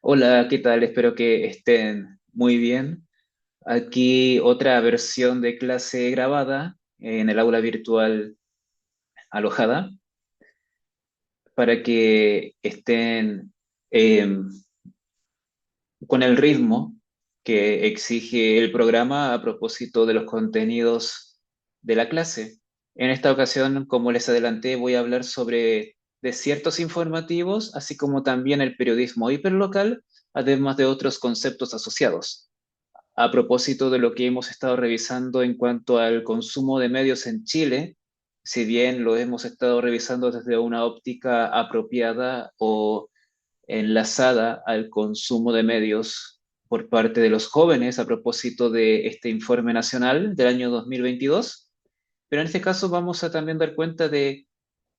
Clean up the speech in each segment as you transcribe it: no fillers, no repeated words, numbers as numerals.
Hola, ¿qué tal? Espero que estén muy bien. Aquí otra versión de clase grabada en el aula virtual alojada para que estén eh, con el ritmo que exige el programa a propósito de los contenidos de la clase. En esta ocasión, como les adelanté, voy a hablar sobre desiertos informativos, así como también el periodismo hiperlocal, además de otros conceptos asociados. A propósito de lo que hemos estado revisando en cuanto al consumo de medios en Chile, si bien lo hemos estado revisando desde una óptica apropiada o enlazada al consumo de medios por parte de los jóvenes a propósito de este informe nacional del año 2022, pero en este caso vamos a también dar cuenta de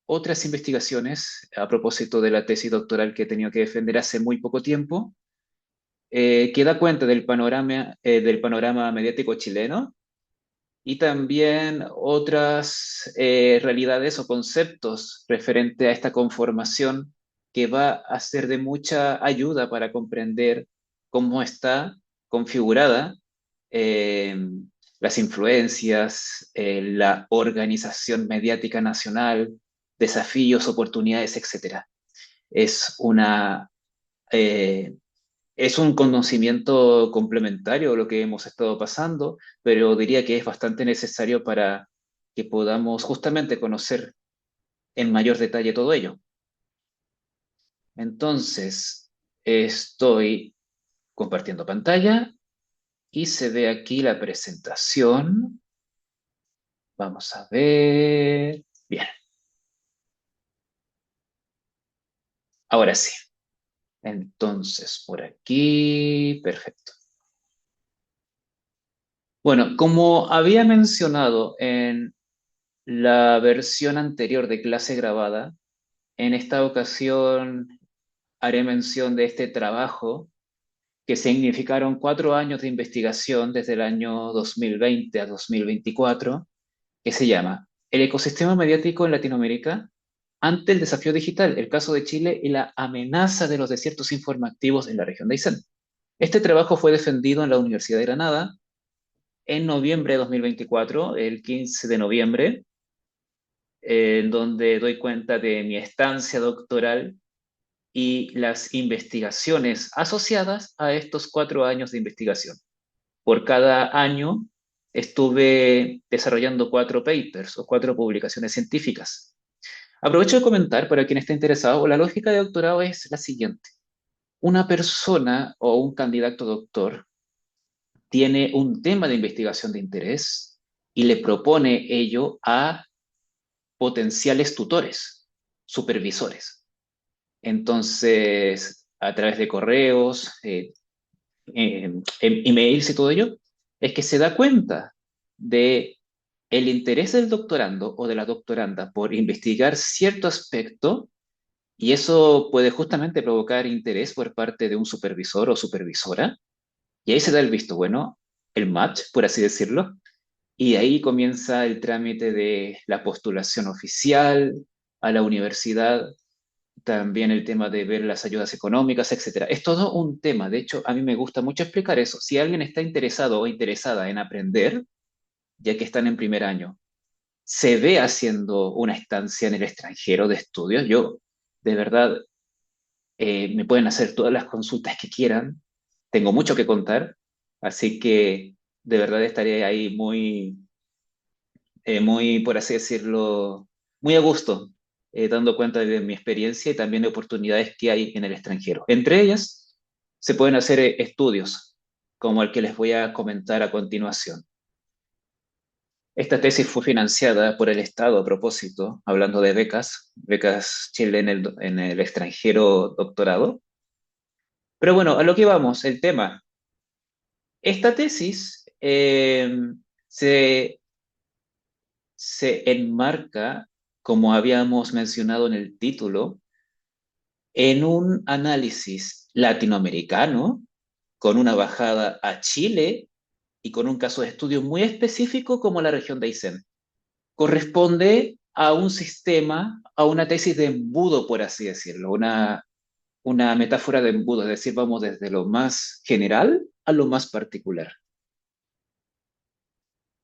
otras investigaciones a propósito de la tesis doctoral que he tenido que defender hace muy poco tiempo, que da cuenta del panorama mediático chileno y también otras realidades o conceptos referente a esta conformación que va a ser de mucha ayuda para comprender cómo está configurada eh, las influencias, la organización mediática nacional, desafíos, oportunidades, etcétera. Es una eh, es un conocimiento complementario a lo que hemos estado pasando, pero diría que es bastante necesario para que podamos justamente conocer en mayor detalle todo ello. Entonces, estoy compartiendo pantalla y se ve aquí la presentación. Vamos a ver. Bien, ahora sí. Entonces, por aquí, perfecto. Bueno, como había mencionado en la versión anterior de clase grabada, en esta ocasión haré mención de este trabajo que significaron 4 años de investigación desde el año 2020 a 2024, que se llama El ecosistema mediático en Latinoamérica ante el desafío digital, el caso de Chile y la amenaza de los desiertos informativos en la región de Aysén. Este trabajo fue defendido en la Universidad de Granada en noviembre de 2024, el 15 de noviembre, en donde doy cuenta de mi estancia doctoral y las investigaciones asociadas a estos 4 años de investigación. Por cada año estuve desarrollando 4 papers o 4 publicaciones científicas. Aprovecho de comentar para quien esté interesado, la lógica de doctorado es la siguiente. Una persona o un candidato doctor tiene un tema de investigación de interés y le propone ello a potenciales tutores, supervisores. Entonces, a través de correos, emails y todo ello, es que se da cuenta de el interés del doctorando o de la doctoranda por investigar cierto aspecto y eso puede justamente provocar interés por parte de un supervisor o supervisora y ahí se da el visto bueno, el match, por así decirlo, y ahí comienza el trámite de la postulación oficial a la universidad, también el tema de ver las ayudas económicas, etcétera. Es todo un tema. De hecho, a mí me gusta mucho explicar eso. Si alguien está interesado o interesada en aprender, ya que están en primer año, se ve haciendo una estancia en el extranjero de estudios, yo, de verdad, me pueden hacer todas las consultas que quieran. Tengo mucho que contar, así que de verdad estaré ahí muy, por así decirlo, muy a gusto, dando cuenta de mi experiencia y también de oportunidades que hay en el extranjero. Entre ellas, se pueden hacer estudios, como el que les voy a comentar a continuación. Esta tesis fue financiada por el Estado a propósito, hablando de becas, becas Chile en el extranjero doctorado. Pero bueno, a lo que vamos, el tema. Esta tesis se se enmarca, como habíamos mencionado en el título, en un análisis latinoamericano con una bajada a Chile y con un caso de estudio muy específico como la región de Aysén. Corresponde a un sistema, a una tesis de embudo, por así decirlo, una metáfora de embudo, es decir, vamos desde lo más general a lo más particular.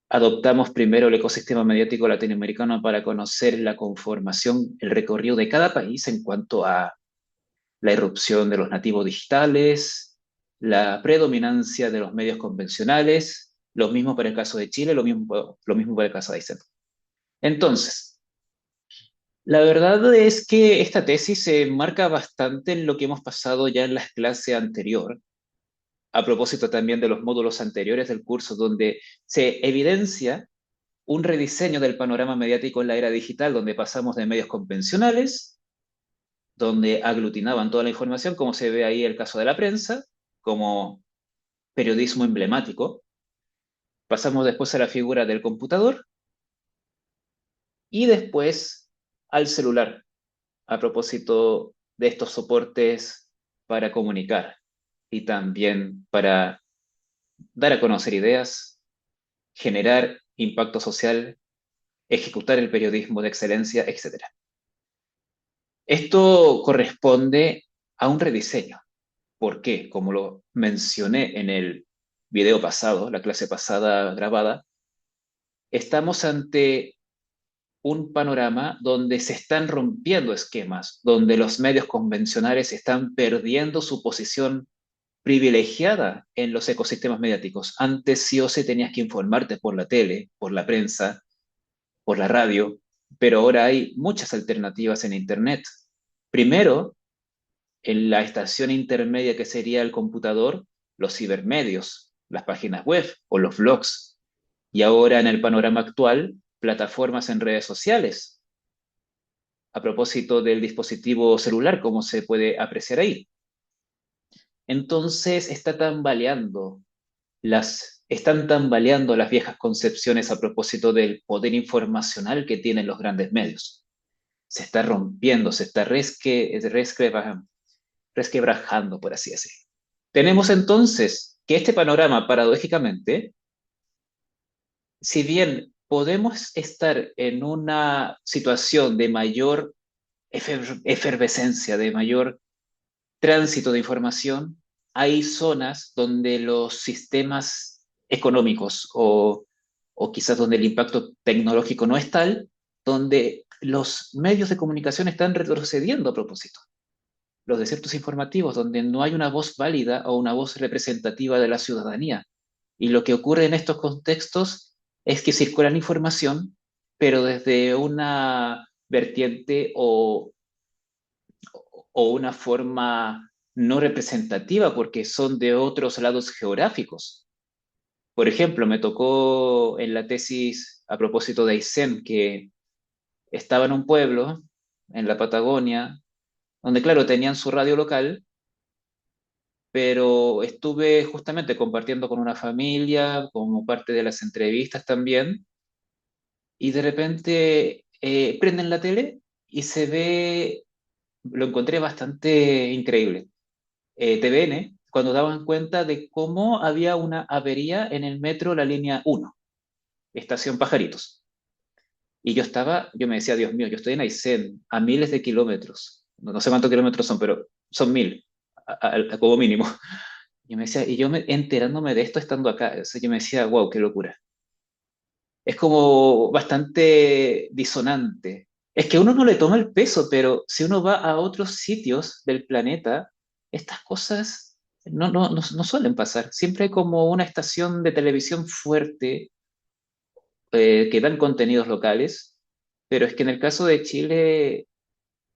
Adoptamos primero el ecosistema mediático latinoamericano para conocer la conformación, el recorrido de cada país en cuanto a la irrupción de los nativos digitales, la predominancia de los medios convencionales, lo mismo para el caso de Chile, lo mismo para el caso de Aysén. Entonces, la verdad es que esta tesis se marca bastante en lo que hemos pasado ya en las clases anteriores, a propósito también de los módulos anteriores del curso, donde se evidencia un rediseño del panorama mediático en la era digital, donde pasamos de medios convencionales, donde aglutinaban toda la información, como se ve ahí el caso de la prensa, como periodismo emblemático. Pasamos después a la figura del computador y después al celular, a propósito de estos soportes para comunicar y también para dar a conocer ideas, generar impacto social, ejecutar el periodismo de excelencia, etcétera. Esto corresponde a un rediseño. ¿Por qué? Como lo mencioné en el video pasado, la clase pasada grabada, estamos ante un panorama donde se están rompiendo esquemas, donde los medios convencionales están perdiendo su posición privilegiada en los ecosistemas mediáticos. Antes sí o sí tenías que informarte por la tele, por la prensa, por la radio, pero ahora hay muchas alternativas en Internet. Primero, en la estación intermedia que sería el computador, los cibermedios, las páginas web o los blogs. Y ahora en el panorama actual, plataformas en redes sociales, a propósito del dispositivo celular, como se puede apreciar ahí. Entonces están tambaleando las viejas concepciones a propósito del poder informacional que tienen los grandes medios. Se está rompiendo, se está resquebrajando, por así decirlo. Tenemos entonces que este panorama, paradójicamente, si bien podemos estar en una situación de mayor efervescencia, de mayor tránsito de información, hay zonas donde los sistemas económicos o quizás donde el impacto tecnológico no es tal, donde los medios de comunicación están retrocediendo a propósito. Los desiertos informativos, donde no hay una voz válida o una voz representativa de la ciudadanía. Y lo que ocurre en estos contextos es que circula la información, pero desde una vertiente o una forma no representativa, porque son de otros lados geográficos. Por ejemplo, me tocó en la tesis a propósito de Aysén, que estaba en un pueblo, en la Patagonia, donde, claro, tenían su radio local, pero estuve justamente compartiendo con una familia, como parte de las entrevistas también, y de repente prenden la tele y se ve, lo encontré bastante increíble. TVN, cuando daban cuenta de cómo había una avería en el metro, la línea 1, estación Pajaritos. Y yo me decía, Dios mío, yo estoy en Aysén, a miles de kilómetros. No sé cuántos kilómetros son, pero son 1000, como mínimo. Y me decía, enterándome de esto estando acá, o sea, yo me decía, wow, qué locura. Es como bastante disonante. Es que uno no le toma el peso, pero si uno va a otros sitios del planeta, estas cosas no suelen pasar. Siempre hay como una estación de televisión fuerte que dan contenidos locales, pero es que en el caso de Chile,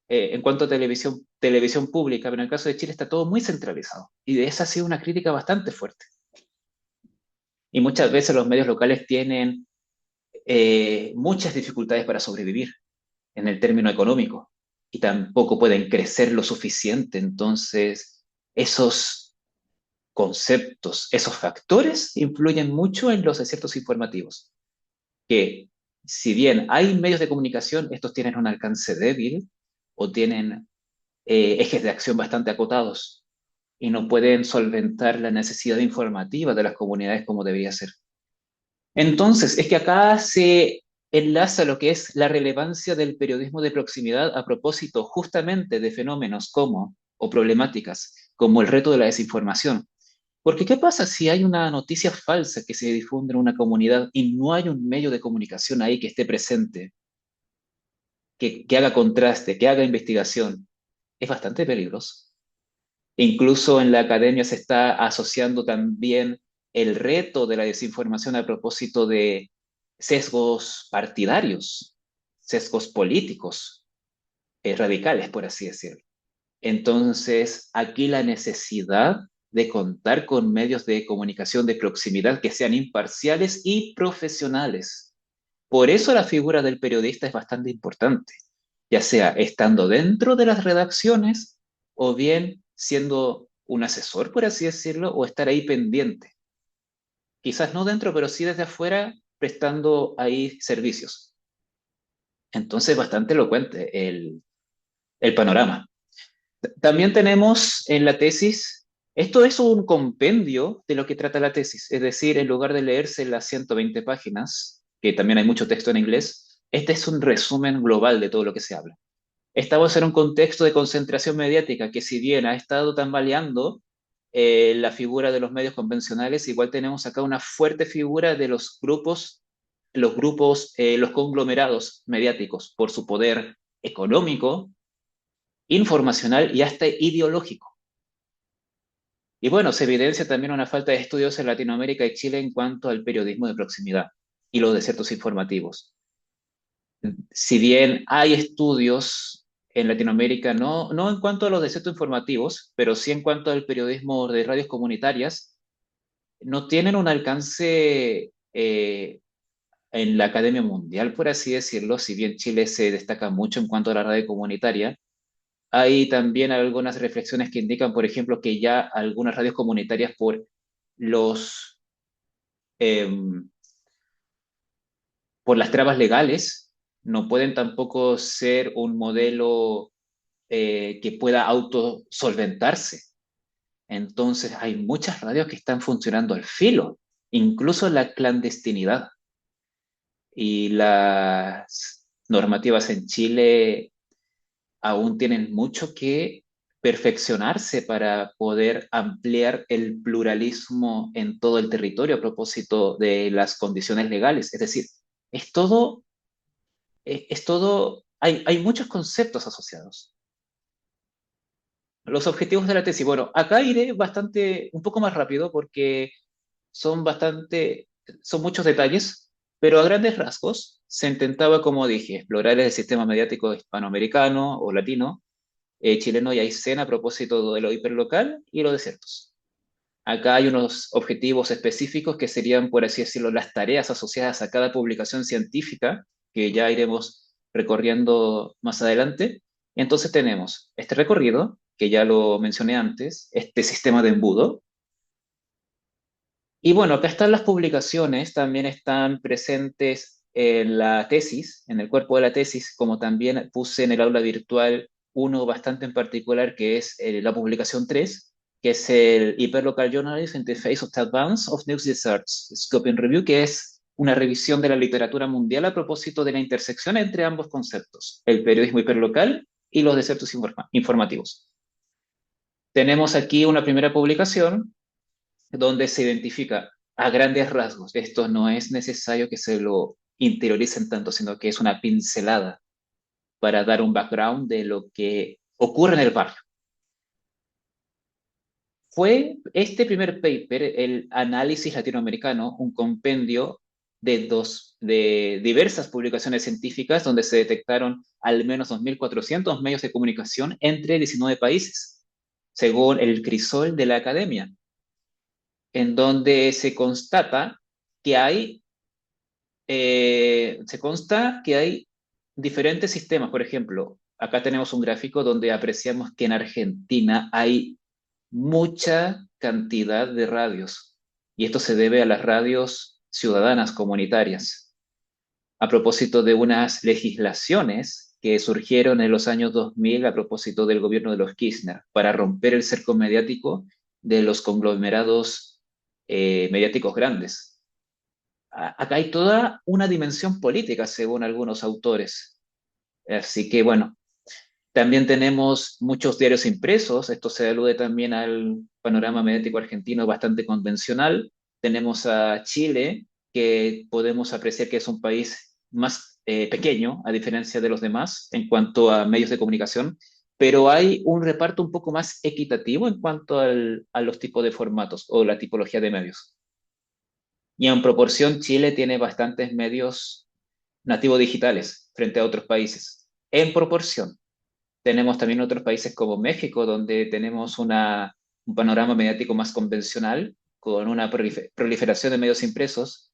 en cuanto a televisión pública, pero en el caso de Chile está todo muy centralizado. Y de esa ha sido una crítica bastante fuerte. Y muchas veces los medios locales tienen muchas dificultades para sobrevivir en el término económico y tampoco pueden crecer lo suficiente. Entonces, esos conceptos, esos factores influyen mucho en los desiertos informativos, que si bien hay medios de comunicación, estos tienen un alcance débil o tienen ejes de acción bastante acotados y no pueden solventar la necesidad informativa de las comunidades como debería ser. Entonces, es que acá se enlaza lo que es la relevancia del periodismo de proximidad a propósito justamente de fenómenos como o problemáticas, como el reto de la desinformación. Porque ¿qué pasa si hay una noticia falsa que se difunde en una comunidad y no hay un medio de comunicación ahí que esté presente, que haga contraste, que haga investigación? Es bastante peligroso. Incluso en la academia se está asociando también el reto de la desinformación a propósito de sesgos partidarios, sesgos políticos, radicales, por así decirlo. Entonces, aquí la necesidad de contar con medios de comunicación de proximidad que sean imparciales y profesionales. Por eso la figura del periodista es bastante importante, ya sea estando dentro de las redacciones o bien siendo un asesor, por así decirlo, o estar ahí pendiente. Quizás no dentro, pero sí desde afuera prestando ahí servicios. Entonces, bastante elocuente el panorama. También tenemos en la tesis, esto es un compendio de lo que trata la tesis, es decir, en lugar de leerse las 120 páginas, que también hay mucho texto en inglés, este es un resumen global de todo lo que se habla. Estamos en un contexto de concentración mediática que si bien ha estado tambaleando la figura de los medios convencionales, igual tenemos acá una fuerte figura de los conglomerados mediáticos por su poder económico, informacional y hasta ideológico. Y bueno, se evidencia también una falta de estudios en Latinoamérica y Chile en cuanto al periodismo de proximidad y los desiertos informativos. Si bien hay estudios en Latinoamérica, no en cuanto a los desiertos informativos, pero sí en cuanto al periodismo de radios comunitarias, no tienen un alcance en la Academia Mundial, por así decirlo, si bien Chile se destaca mucho en cuanto a la radio comunitaria. Hay también algunas reflexiones que indican, por ejemplo, que ya algunas radios comunitarias los, em, por las trabas legales no pueden tampoco ser un modelo que pueda autosolventarse. Entonces hay muchas radios que están funcionando al filo, incluso la clandestinidad. Y las normativas en Chile aún tienen mucho que perfeccionarse para poder ampliar el pluralismo en todo el territorio a propósito de las condiciones legales. Es decir, es todo, hay muchos conceptos asociados. Los objetivos de la tesis, bueno, acá iré un poco más rápido porque son son muchos detalles, pero a grandes rasgos se intentaba, como dije, explorar el sistema mediático hispanoamericano o latino, chileno y aicén a propósito de lo hiperlocal y los desiertos. Acá hay unos objetivos específicos que serían, por así decirlo, las tareas asociadas a cada publicación científica, que ya iremos recorriendo más adelante. Entonces tenemos este recorrido, que ya lo mencioné antes, este sistema de embudo. Y bueno, acá están las publicaciones, también están presentes en la tesis, en el cuerpo de la tesis, como también puse en el aula virtual uno bastante en particular, que es la publicación 3, que es el Hyperlocal Journalism in the Face of the Advance of News Research Scoping Review, que es una revisión de la literatura mundial a propósito de la intersección entre ambos conceptos, el periodismo hiperlocal y los desiertos informativos. Tenemos aquí una primera publicación donde se identifica a grandes rasgos. Esto no es necesario que se lo interioricen tanto, sino que es una pincelada para dar un background de lo que ocurre en el barrio. Fue este primer paper, el análisis latinoamericano, un compendio de diversas publicaciones científicas donde se detectaron al menos 2.400 medios de comunicación entre 19 países, según el crisol de la academia, en donde que hay se consta que hay diferentes sistemas. Por ejemplo, acá tenemos un gráfico donde apreciamos que en Argentina hay mucha cantidad de radios y esto se debe a las radios ciudadanas comunitarias. A propósito de unas legislaciones que surgieron en los años 2000 a propósito del gobierno de los Kirchner para romper el cerco mediático de los conglomerados mediáticos grandes. Acá hay toda una dimensión política, según algunos autores. Así que bueno, También tenemos muchos diarios impresos, esto se alude también al panorama mediático argentino bastante convencional. Tenemos a Chile, que podemos apreciar que es un país más pequeño, a diferencia de los demás, en cuanto a medios de comunicación, pero hay un reparto un poco más equitativo en cuanto a los tipos de formatos o la tipología de medios. Y en proporción, Chile tiene bastantes medios nativos digitales frente a otros países. En proporción. Tenemos también otros países como México, donde tenemos un panorama mediático más convencional, con una proliferación de medios impresos.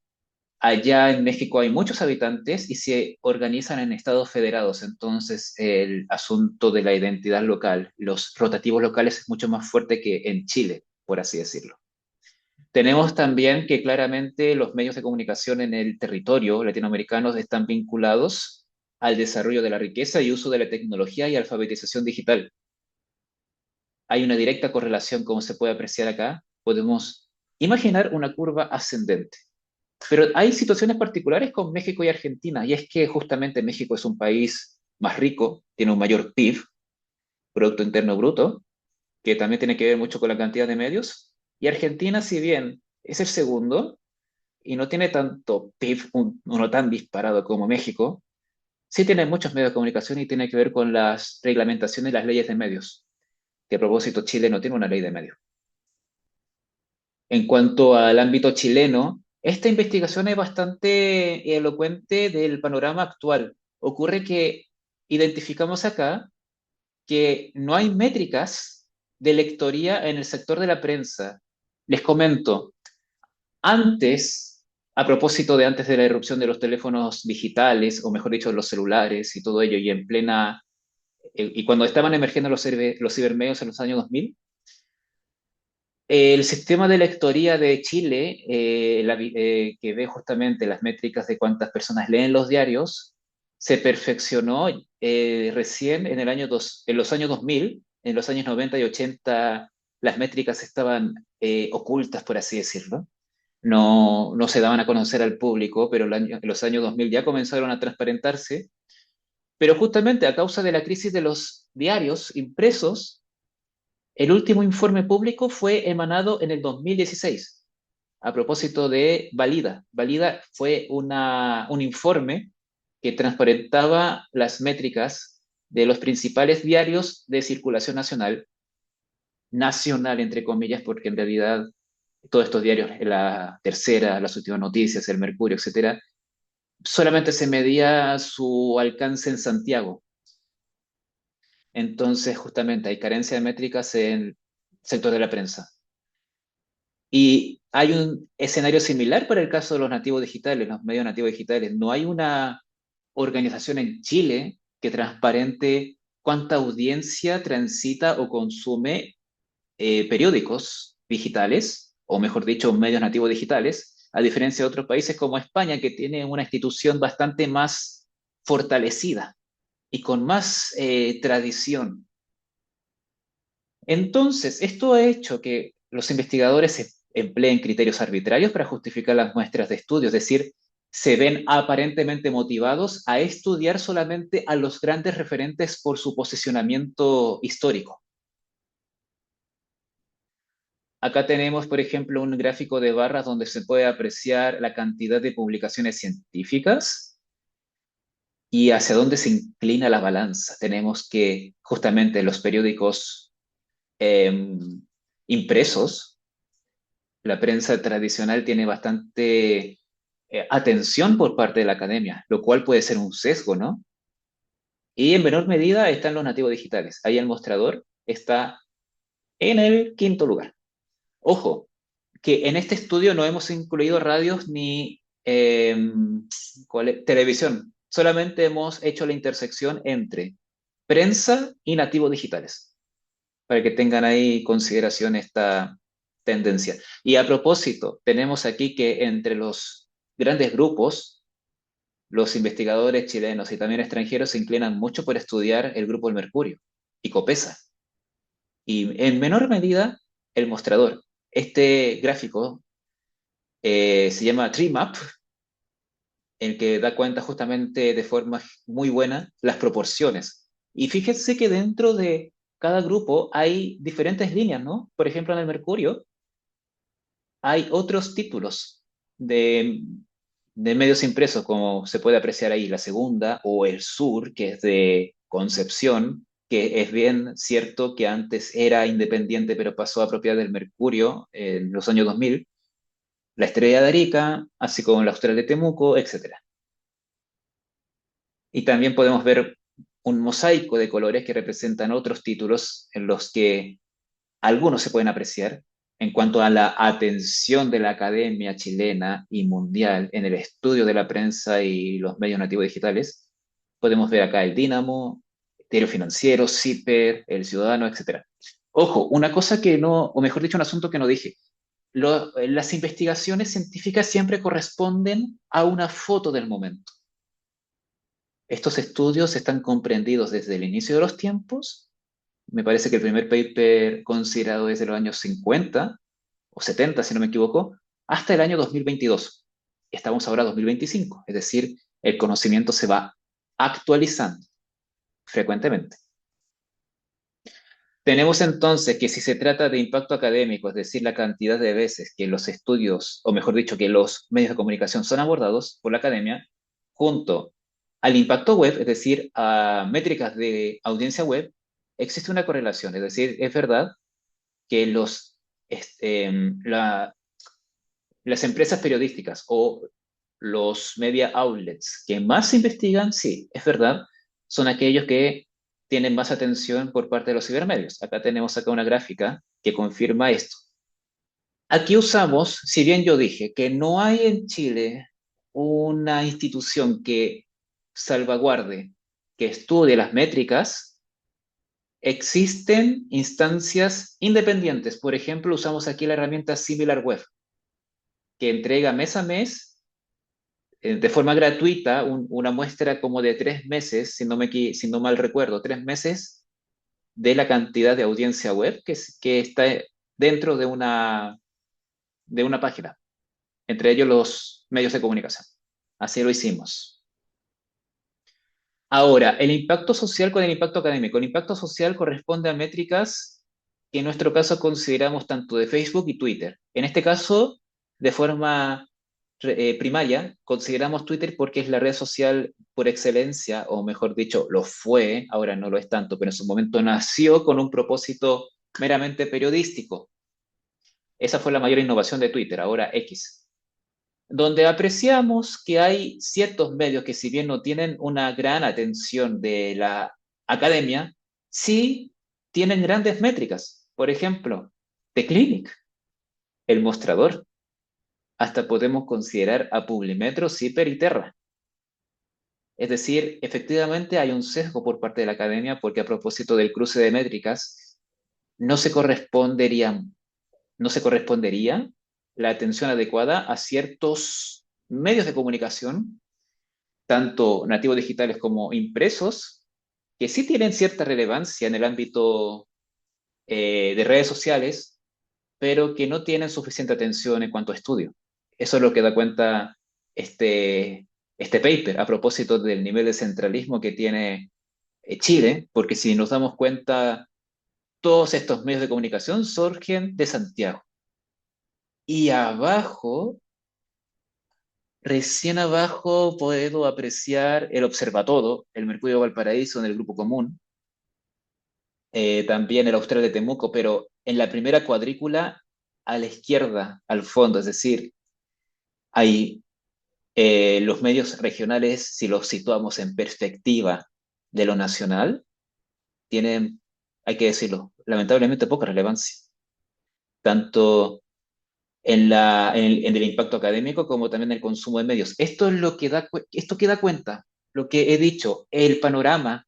Allá en México hay muchos habitantes y se organizan en estados federados, entonces el asunto de la identidad local, los rotativos locales es mucho más fuerte que en Chile, por así decirlo. Tenemos también que claramente los medios de comunicación en el territorio latinoamericano están vinculados al desarrollo de la riqueza y uso de la tecnología y alfabetización digital. Hay una directa correlación, como se puede apreciar acá. Podemos imaginar una curva ascendente. Pero hay situaciones particulares con México y Argentina, y es que justamente México es un país más rico, tiene un mayor PIB, Producto Interno Bruto, que también tiene que ver mucho con la cantidad de medios, y Argentina, si bien es el segundo, y no tiene tanto PIB, uno tan disparado como México, sí tiene muchos medios de comunicación y tiene que ver con las reglamentaciones y las leyes de medios, que a propósito Chile no tiene una ley de medios. En cuanto al ámbito chileno, esta investigación es bastante elocuente del panorama actual. Ocurre que identificamos acá que no hay métricas de lectoría en el sector de la prensa. Les comento, antes, a propósito de antes de la irrupción de los teléfonos digitales, o mejor dicho, los celulares y todo ello, y en plena, y cuando estaban emergiendo los cibermedios en los años 2000, el sistema de lectoría de Chile, que ve justamente las métricas de cuántas personas leen los diarios, se perfeccionó recién en en los años 2000. En los años 90 y 80 las métricas estaban ocultas, por así decirlo. No se daban a conocer al público, pero en los años 2000 ya comenzaron a transparentarse. Pero justamente a causa de la crisis de los diarios impresos, el último informe público fue emanado en el 2016 a propósito de Valida. Valida fue un informe que transparentaba las métricas de los principales diarios de circulación nacional entre comillas, porque en realidad todos estos diarios, la Tercera, las Últimas Noticias, el Mercurio, etcétera, solamente se medía su alcance en Santiago. Entonces, justamente hay carencia de métricas en el sector de la prensa. Y hay un escenario similar para el caso de los nativos digitales, los medios nativos digitales. No hay una organización en Chile que transparente cuánta audiencia transita o consume periódicos digitales, o mejor dicho, medios nativos digitales, a diferencia de otros países como España, que tiene una institución bastante más fortalecida y con más tradición. Entonces, esto ha hecho que los investigadores empleen criterios arbitrarios para justificar las muestras de estudio, es decir, se ven aparentemente motivados a estudiar solamente a los grandes referentes por su posicionamiento histórico. Acá tenemos, por ejemplo, un gráfico de barras donde se puede apreciar la cantidad de publicaciones científicas y hacia dónde se inclina la balanza. Tenemos que justamente los periódicos eh, impresos, la prensa tradicional tiene bastante atención por parte de la academia, lo cual puede ser un sesgo, ¿no? Y en menor medida están los nativos digitales. Ahí el mostrador está en el quinto lugar. Ojo, que en este estudio no hemos incluido radios ni televisión. Solamente hemos hecho la intersección entre prensa y nativos digitales, para que tengan ahí consideración esta tendencia. Y a propósito, tenemos aquí que entre los grandes grupos, los investigadores chilenos y también extranjeros se inclinan mucho por estudiar el grupo del Mercurio y Copesa. Y en menor medida, el mostrador. Este gráfico se llama Tree Map, el que da cuenta justamente de forma muy buena las proporciones. Y fíjense que dentro de cada grupo hay diferentes líneas, ¿no? Por ejemplo, en el Mercurio hay otros títulos de, de medios impresos, como se puede apreciar ahí, La Segunda o El Sur, que es de Concepción, que es bien cierto que antes era independiente, pero pasó a propiedad del Mercurio en los años 2000, La Estrella de Arica, así como la Austral de Temuco, etcétera. Y también podemos ver un mosaico de colores que representan otros títulos en los que algunos se pueden apreciar en cuanto a la atención de la academia chilena y mundial en el estudio de la prensa y los medios nativos digitales. Podemos ver acá el Dínamo, Diario Financiero, CIPER, El Ciudadano, etcétera. Ojo, una cosa que no, o mejor dicho, un asunto que no dije. Las investigaciones científicas siempre corresponden a una foto del momento. Estos estudios están comprendidos desde el inicio de los tiempos. Me parece que el primer paper considerado es de los años 50 o 70, si no me equivoco, hasta el año 2022. Estamos ahora en 2025, es decir, el conocimiento se va actualizando frecuentemente. Tenemos entonces que si se trata de impacto académico, es decir, la cantidad de veces que los estudios, o mejor dicho, que los medios de comunicación son abordados por la academia, junto al impacto web, es decir, a métricas de audiencia web, existe una correlación. Es decir, es verdad que este, la, las empresas periodísticas o los media outlets que más investigan, sí, es verdad, son aquellos que tienen más atención por parte de los cibermedios. Acá tenemos acá una gráfica que confirma esto. Aquí usamos, si bien yo dije que no hay en Chile una institución que salvaguarde, que estudie las métricas, existen instancias independientes. Por ejemplo, usamos aquí la herramienta SimilarWeb, que entrega mes a mes, de forma gratuita, una muestra como de 3 meses, si no mal recuerdo, 3 meses de la cantidad de audiencia web que está dentro de una página, entre ellos los medios de comunicación. Así lo hicimos. Ahora, el impacto social con el impacto académico. El impacto social corresponde a métricas que en nuestro caso consideramos tanto de Facebook y Twitter. En este caso, de forma primaria, consideramos Twitter porque es la red social por excelencia, o mejor dicho, lo fue, ahora no lo es tanto, pero en su momento nació con un propósito meramente periodístico. Esa fue la mayor innovación de Twitter, ahora X, donde apreciamos que hay ciertos medios que si bien no tienen una gran atención de la academia, sí tienen grandes métricas. Por ejemplo, The Clinic, El Mostrador, hasta podemos considerar a Publimetro, Ciper y Terra. Es decir, efectivamente hay un sesgo por parte de la academia porque a propósito del cruce de métricas, no se correspondería, no se correspondería la atención adecuada a ciertos medios de comunicación, tanto nativos digitales como impresos, que sí tienen cierta relevancia en el ámbito de redes sociales, pero que no tienen suficiente atención en cuanto a estudio. Eso es lo que da cuenta este paper a propósito del nivel de centralismo que tiene Chile, porque si nos damos cuenta, todos estos medios de comunicación surgen de Santiago. Y abajo, recién abajo, puedo apreciar el Observatodo, el Mercurio Valparaíso en el Grupo Común, también el Austral de Temuco, pero en la primera cuadrícula a la izquierda, al fondo, es decir, hay los medios regionales, si los situamos en perspectiva de lo nacional, tienen, hay que decirlo, lamentablemente poca relevancia, tanto en el impacto académico como también en el consumo de medios. Esto es lo que esto que da cuenta, lo que he dicho, el panorama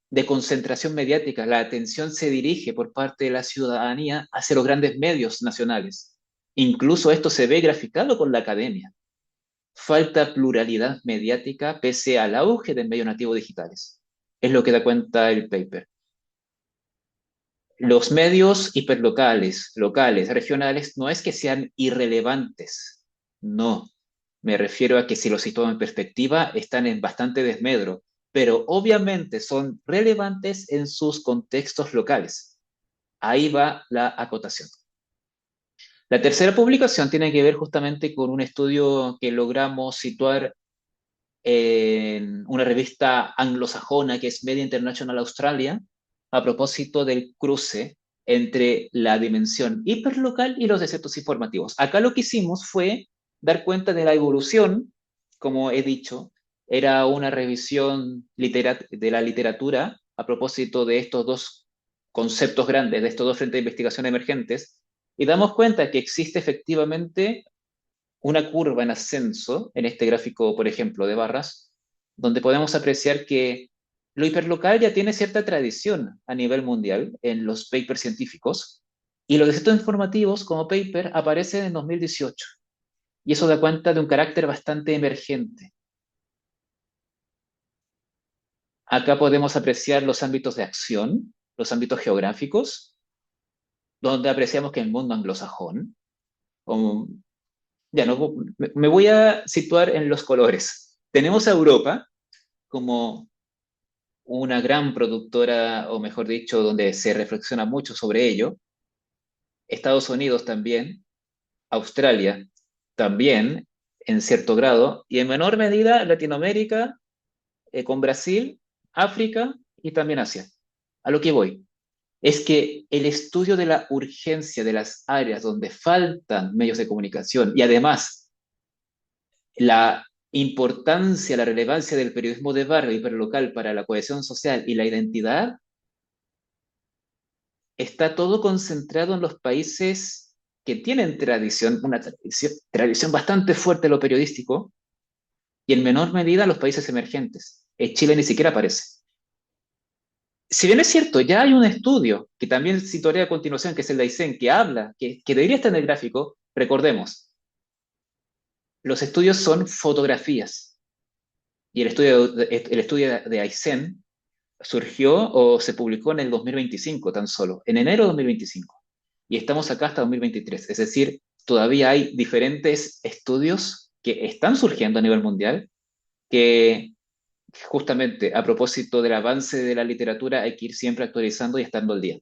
de concentración mediática, la atención se dirige por parte de la ciudadanía hacia los grandes medios nacionales. Incluso esto se ve graficado con la academia. Falta pluralidad mediática pese al auge de medios nativos digitales. Es lo que da cuenta el paper. Los medios hiperlocales, locales, regionales, no es que sean irrelevantes, no. Me refiero a que si los situamos en perspectiva, están en bastante desmedro, pero obviamente son relevantes en sus contextos locales. Ahí va la acotación. La tercera publicación tiene que ver justamente con un estudio que logramos situar en una revista anglosajona que es Media International Australia, a propósito del cruce entre la dimensión hiperlocal y los desiertos informativos. Acá lo que hicimos fue dar cuenta de la evolución, como he dicho, era una revisión de la literatura a propósito de estos dos conceptos grandes, de estos dos frentes de investigación emergentes, y damos cuenta que existe efectivamente una curva en ascenso, en este gráfico, por ejemplo, de barras, donde podemos apreciar que lo hiperlocal ya tiene cierta tradición a nivel mundial en los papers científicos, y los desiertos informativos como paper aparecen en 2018, y eso da cuenta de un carácter bastante emergente. Acá podemos apreciar los ámbitos de acción, los ámbitos geográficos, donde apreciamos que el mundo anglosajón, o ya no, me voy a situar en los colores. Tenemos a Europa como una gran productora, o mejor dicho, donde se reflexiona mucho sobre ello. Estados Unidos también, Australia también, en cierto grado, y en menor medida Latinoamérica, con Brasil, África y también Asia. A lo que voy es que el estudio de la urgencia de las áreas donde faltan medios de comunicación y además la importancia, la relevancia del periodismo de barrio hiperlocal para la cohesión social y la identidad, está todo concentrado en los países que tienen tradición, una tradición bastante fuerte en lo periodístico, y en menor medida los países emergentes. Chile ni siquiera aparece. Si bien es cierto, ya hay un estudio que también citaré a continuación, que es el de Aysén, que habla, que debería estar en el gráfico, recordemos, los estudios son fotografías, y el estudio de Aysén surgió o se publicó en el 2025 tan solo, en enero de 2025. Y estamos acá hasta 2023. Es decir, todavía hay diferentes estudios que están surgiendo a nivel mundial que justamente a propósito del avance de la literatura hay que ir siempre actualizando y estando al día.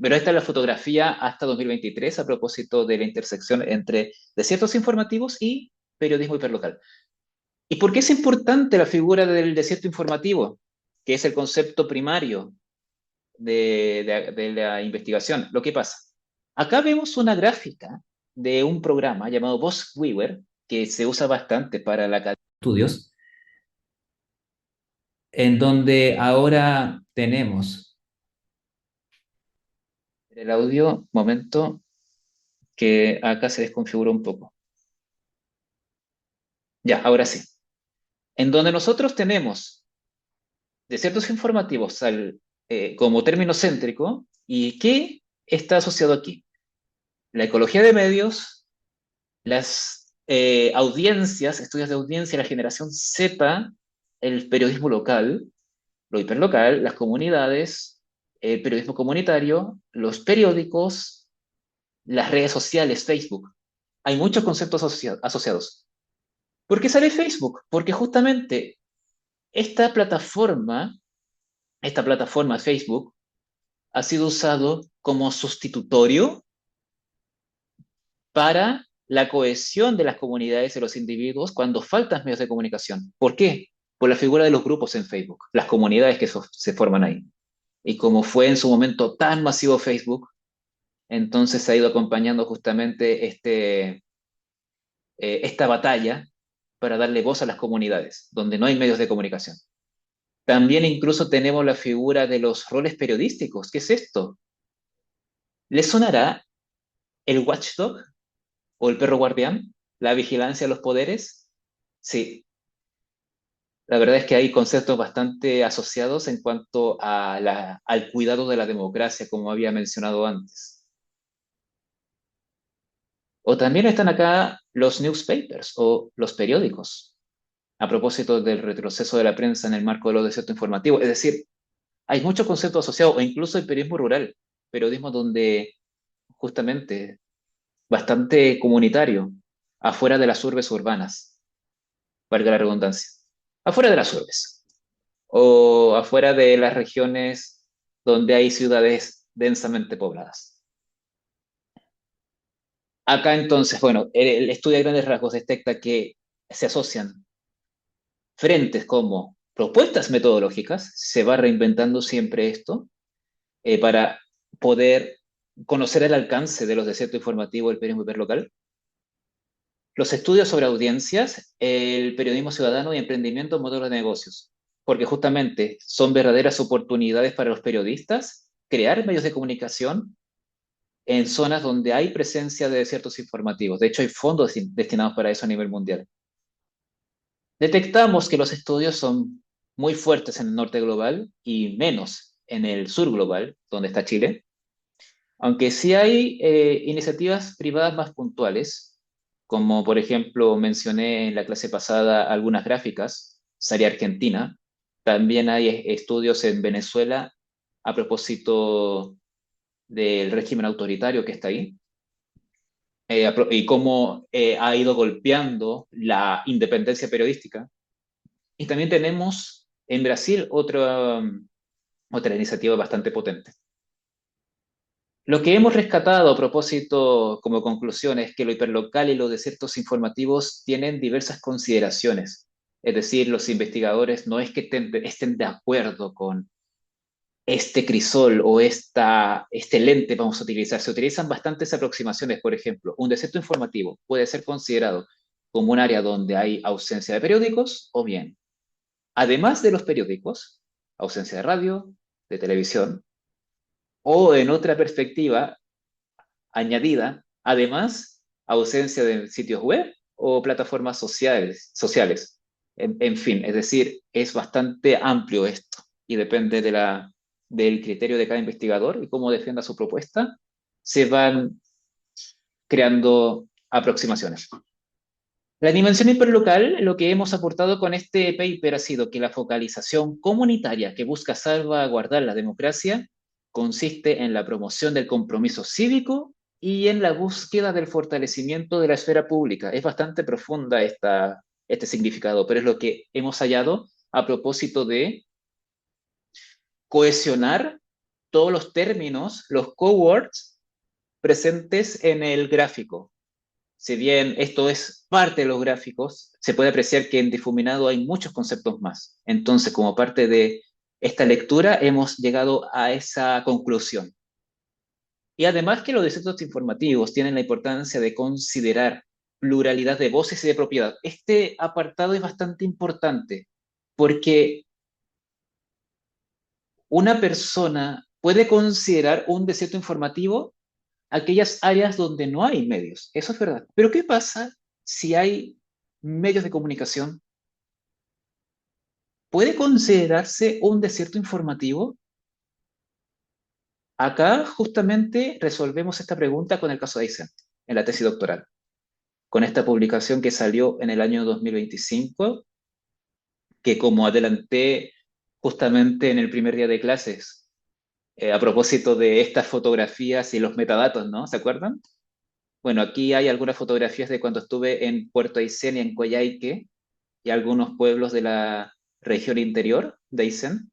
Pero esta es la fotografía hasta 2023 a propósito de la intersección entre desiertos informativos y periodismo hiperlocal. ¿Y por qué es importante la figura del desierto informativo? Que es el concepto primario de la investigación. Lo que pasa, acá vemos una gráfica de un programa llamado Weaver, que se usa bastante para la cadena de estudios, en donde ahora tenemos el audio, momento, que acá se desconfiguró un poco. Ya, ahora sí. En donde nosotros tenemos desiertos informativos como término céntrico, ¿y qué está asociado aquí? La ecología de medios, las audiencias, estudios de audiencia, la generación Z, el periodismo local, lo hiperlocal, las comunidades, el periodismo comunitario, los periódicos, las redes sociales, Facebook. Hay muchos conceptos asociados. ¿Por qué sale Facebook? Porque justamente esta plataforma Facebook, ha sido usado como sustitutorio para la cohesión de las comunidades de los individuos cuando faltan medios de comunicación. ¿Por qué? Por la figura de los grupos en Facebook, las comunidades que se forman ahí. Y como fue en su momento tan masivo Facebook, entonces ha ido acompañando justamente esta batalla para darle voz a las comunidades, donde no hay medios de comunicación. También incluso tenemos la figura de los roles periodísticos. ¿Qué es esto? ¿Les sonará el watchdog o el perro guardián? ¿La vigilancia de los poderes? Sí, la verdad es que hay conceptos bastante asociados en cuanto al cuidado de la democracia, como había mencionado antes. O también están acá los newspapers o los periódicos, a propósito del retroceso de la prensa en el marco de los desiertos informativos. Es decir, hay muchos conceptos asociados, o incluso el periodismo rural, periodismo donde justamente bastante comunitario, afuera de las urbes urbanas, valga la redundancia, afuera de las urbes. o afuera de las regiones donde hay ciudades densamente pobladas. Acá entonces, bueno, el estudio de grandes rasgos detecta que se asocian frentes como propuestas metodológicas, se va reinventando siempre esto para poder conocer el alcance de los desiertos informativos del periodismo hiperlocal. Los estudios sobre audiencias, el periodismo ciudadano y emprendimiento en modelos de negocios, porque justamente son verdaderas oportunidades para los periodistas crear medios de comunicación en zonas donde hay presencia de desiertos informativos. De hecho, hay fondos destinados para eso a nivel mundial. Detectamos que los estudios son muy fuertes en el norte global y menos en el sur global, donde está Chile, aunque sí hay iniciativas privadas más puntuales, como por ejemplo mencioné en la clase pasada algunas gráficas, Sari Argentina, también hay estudios en Venezuela a propósito del régimen autoritario que está ahí, y cómo ha ido golpeando la independencia periodística. Y también tenemos en Brasil otra iniciativa bastante potente. Lo que hemos rescatado a propósito como conclusión es que lo hiperlocal y los desiertos informativos tienen diversas consideraciones. Es decir, los investigadores no es que estén de acuerdo con este crisol o este lente vamos a utilizar. Se utilizan bastantes aproximaciones. Por ejemplo, un desierto informativo puede ser considerado como un área donde hay ausencia de periódicos o bien, además de los periódicos, ausencia de radio, de televisión, o en otra perspectiva añadida, además, ausencia de sitios web o plataformas sociales. En fin, es decir, es bastante amplio esto y depende del criterio de cada investigador y cómo defienda su propuesta, se van creando aproximaciones. La dimensión hiperlocal, lo que hemos aportado con este paper ha sido que la focalización comunitaria que busca salvaguardar la democracia consiste en la promoción del compromiso cívico y en la búsqueda del fortalecimiento de la esfera pública. Es bastante profunda este significado, pero es lo que hemos hallado a propósito de cohesionar todos los términos, los cowords presentes en el gráfico. Si bien esto es parte de los gráficos, se puede apreciar que en difuminado hay muchos conceptos más. Entonces, como parte de esta lectura, hemos llegado a esa conclusión. Y además que los desiertos informativos tienen la importancia de considerar pluralidad de voces y de propiedad. Este apartado es bastante importante porque una persona puede considerar un desierto informativo aquellas áreas donde no hay medios. Eso es verdad. Pero ¿qué pasa si hay medios de comunicación? ¿Puede considerarse un desierto informativo? Acá justamente resolvemos esta pregunta con el caso de Eisen, en la tesis doctoral, con esta publicación que salió en el año 2025, que como adelanté justamente en el primer día de clases, a propósito de estas fotografías y los metadatos, ¿no? ¿Se acuerdan? Bueno, aquí hay algunas fotografías de cuando estuve en Puerto Aysén y en Coyhaique y algunos pueblos de la región interior de Aysén,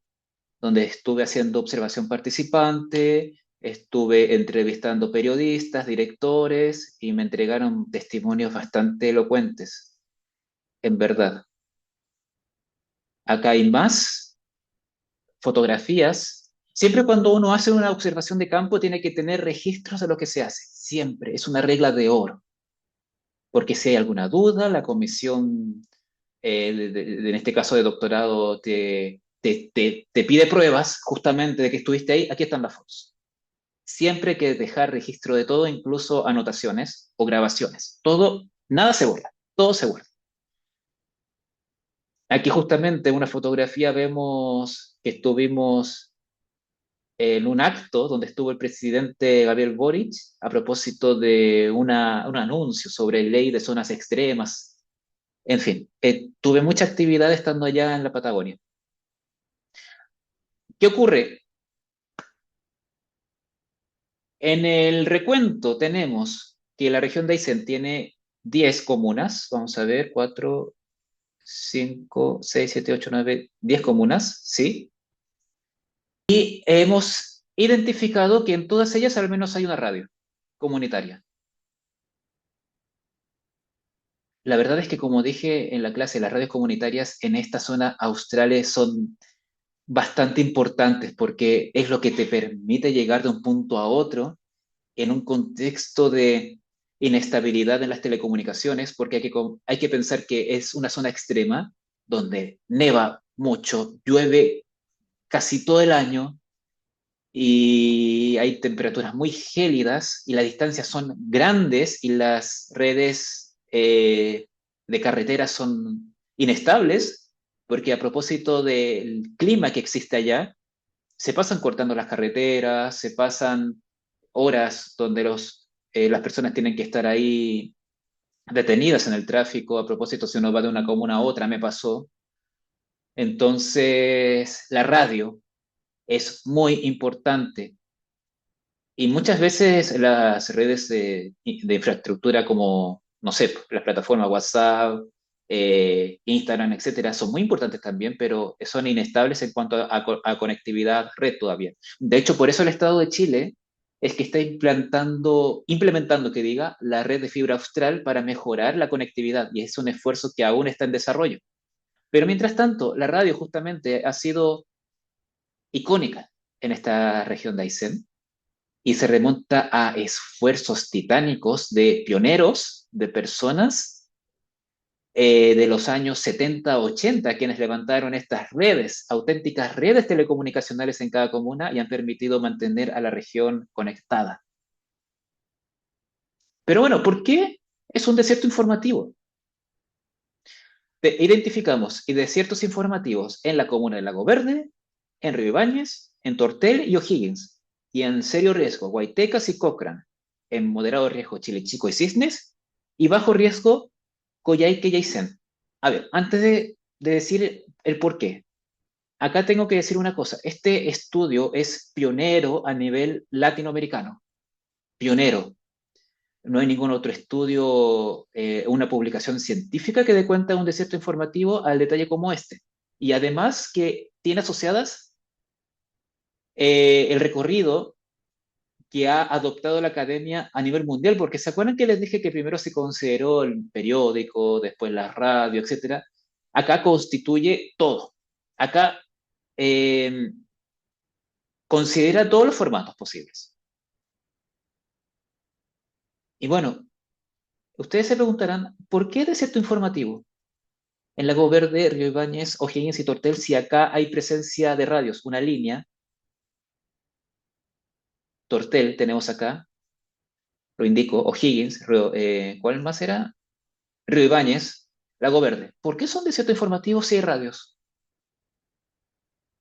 donde estuve haciendo observación participante, estuve entrevistando periodistas, directores y me entregaron testimonios bastante elocuentes, en verdad. Acá hay más fotografías. Siempre cuando uno hace una observación de campo tiene que tener registros de lo que se hace. Siempre, es una regla de oro. Porque si hay alguna duda, la comisión, en este caso de doctorado, te pide pruebas justamente de que estuviste ahí. Aquí están las fotos. Siempre hay que dejar registro de todo, incluso anotaciones o grabaciones. Todo, nada se borra, todo se borra. Aquí justamente en una fotografía vemos que estuvimos en un acto donde estuvo el presidente Gabriel Boric a propósito de un anuncio sobre ley de zonas extremas. En fin, tuve mucha actividad estando allá en la Patagonia. ¿Qué ocurre? En el recuento tenemos que la región de Aysén tiene 10 comunas, vamos a ver, 4. 5, 6, 7, 8, 9, 10 comunas, ¿sí? Y hemos identificado que en todas ellas al menos hay una radio comunitaria. La verdad es que, como dije en la clase, las radios comunitarias en esta zona australes son bastante importantes porque es lo que te permite llegar de un punto a otro en un contexto de inestabilidad en las telecomunicaciones, porque hay que pensar que es una zona extrema donde neva mucho, llueve casi todo el año y hay temperaturas muy gélidas y las distancias son grandes y las redes de carreteras son inestables, porque a propósito del clima que existe allá, se pasan cortando las carreteras, se pasan horas donde las personas tienen que estar ahí detenidas en el tráfico. A propósito, si uno va de una comuna a otra, me pasó. Entonces, la radio es muy importante y muchas veces las redes de infraestructura como, no sé, las plataformas WhatsApp, Instagram, etcétera, son muy importantes también, pero son inestables en cuanto a conectividad red todavía. De hecho, por eso el Estado de Chile es que está implementando, que diga, la red de fibra austral para mejorar la conectividad y es un esfuerzo que aún está en desarrollo. Pero mientras tanto, la radio justamente ha sido icónica en esta región de Aysén y se remonta a esfuerzos titánicos de pioneros, de personas de los años 70, 80, quienes levantaron estas redes, auténticas redes telecomunicacionales en cada comuna y han permitido mantener a la región conectada. Pero bueno, ¿por qué es un desierto informativo? Identificamos desiertos informativos en la comuna de Lago Verde, en Río Ibáñez, en Tortel y O'Higgins, y en serio riesgo Guaytecas y Cochrane, en moderado riesgo Chile Chico y Cisnes, y bajo riesgo Coyhaique y Aysén. A ver, antes de decir el por qué, acá tengo que decir una cosa. Este estudio es pionero a nivel latinoamericano. Pionero. No hay ningún otro estudio, una publicación científica que dé cuenta de un desierto informativo al detalle como este. Y además que tiene asociadas el recorrido que ha adoptado la academia a nivel mundial, porque ¿se acuerdan que les dije que primero se consideró el periódico, después la radio, etcétera? Acá constituye todo. Acá eh, considera todos los formatos posibles. Y bueno, ustedes se preguntarán, ¿por qué desierto informativo? En Lago Verde, Río Ibáñez, O'Higgins y Tortel, si acá hay presencia de radios, una línea, Tortel tenemos acá, lo indico, O'Higgins, ¿cuál más era? Río Ibáñez, Lago Verde. ¿Por qué son desiertos informativos si hay radios?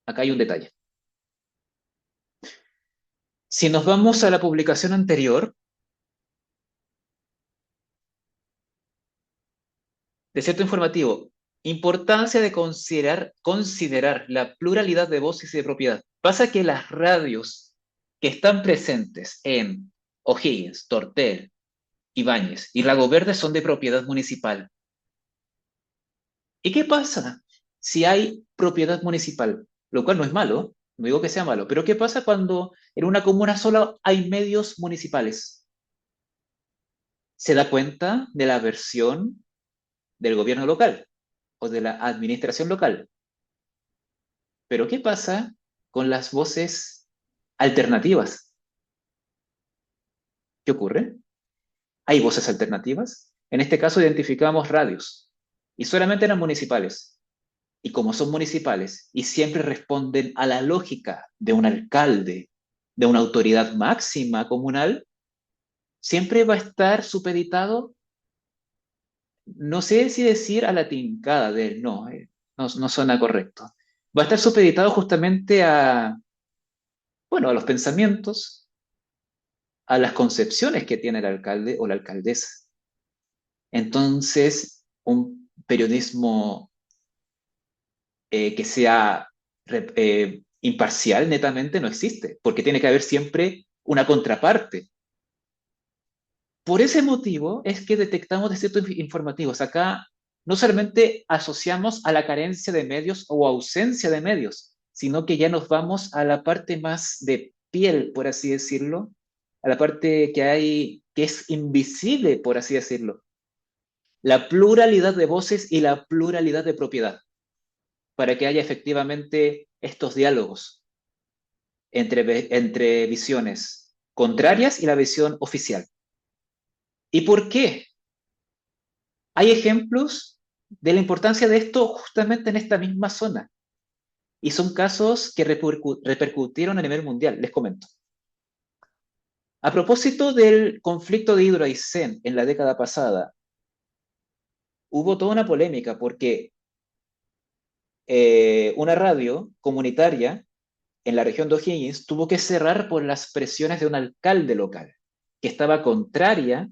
Acá hay un detalle. Si nos vamos a la publicación anterior, desierto informativo, importancia de considerar la pluralidad de voces y de propiedad. Pasa que las radios que están presentes en O'Higgins, Tortel, Ibáñez y Lago Verde son de propiedad municipal. ¿Y qué pasa si hay propiedad municipal? Lo cual no es malo, no digo que sea malo, pero ¿qué pasa cuando en una comuna solo hay medios municipales? Se da cuenta de la versión del gobierno local o de la administración local. Pero ¿qué pasa con las voces alternativas? ¿Qué ocurre? ¿Hay voces alternativas? En este caso identificamos radios y solamente eran municipales. Y como son municipales y siempre responden a la lógica de un alcalde, de una autoridad máxima comunal, siempre va a estar supeditado, no sé si decir a la tincada de él, no, no suena correcto. Va a estar supeditado justamente a, bueno, a los pensamientos, a las concepciones que tiene el alcalde o la alcaldesa. Entonces, un periodismo que sea imparcial netamente no existe, porque tiene que haber siempre una contraparte. Por ese motivo es que detectamos desiertos informativos. Acá no solamente asociamos a la carencia de medios o ausencia de medios, sino que ya nos vamos a la parte más de piel, por así decirlo, a la parte que hay, que es invisible, por así decirlo, la pluralidad de voces y la pluralidad de propiedad, para que haya efectivamente estos diálogos entre visiones contrarias y la visión oficial. ¿Y por qué? Hay ejemplos de la importancia de esto justamente en esta misma zona, y son casos que repercutieron a nivel mundial, les comento. A propósito del conflicto de Hydro Aysén en la década pasada, hubo toda una polémica porque una radio comunitaria en la región de O'Higgins tuvo que cerrar por las presiones de un alcalde local que estaba contraria